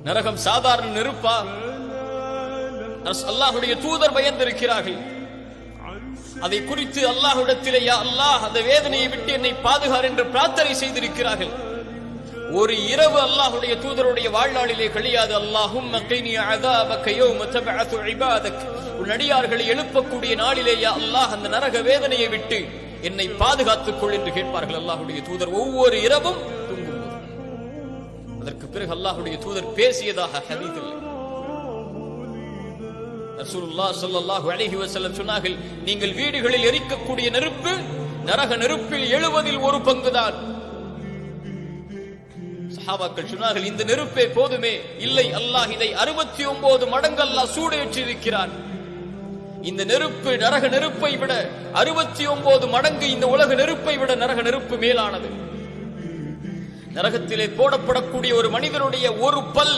நரகம் சாதாரண நெருப்பா? அல்லாஹ்வுடைய தூதர் பயந்திருக்கிறார்கள். அதை குறித்து அல்லாஹ்விடத்திலே யா அல்லாஹ் அந்த வேதனையை விட்டு என்னை பாதுகார் என்று பிரார்த்தனை செய்திருக்கிறார்கள். ஒரு இரவு அல்லாஹ்வுடைய தூதருடைய வாழ்நாளிலே கழியாது. அல்லாஹும்ம கைனி அஸாபக யௌம தபஅது இபாதக், உன் அடியார்களை எழுப்பக்கூடிய நாளிலே யா அல்லாஹ் அந்த நரக வேதனையை விட்டு என்னை பாதுகாத்துக் கொள் என்று கேட்பார்கள் அல்லாஹ்வுடைய தூதர் ஒவ்வொரு இரவும் தூங்கும்போது. அதற்கு பிறகு அல்லாஹ்வுடைய தூதர் பேசியதாக ஹதீஸில் ரசூலுல்லாஹ் ஸல்லல்லாஹு அலைஹி வஸல்லம் சொன்னார்கள், நீங்கள் வீடுகளில் எரிக்கக்கூடிய நெருப்பு நரக நெருப்பில் 70 ஒரு பங்குதான். சஹாபாக்கள் சொன்னார்கள், இந்த நெருப்பே போதுமே. இல்லை, அல்லாஹ் இதை 69 மடங்கு அல்லாஹ் சூடேற்றி இருக்கிறான். இந்த நெருப்பு நரக நெருப்பை விட 69 மடங்கு இந்த உலக நெருப்பை விட நரக நெருப்பு மேலானது. நரகத்திலே போடப்படக்கூடிய ஒரு மனிதனுடைய ஒரு பல்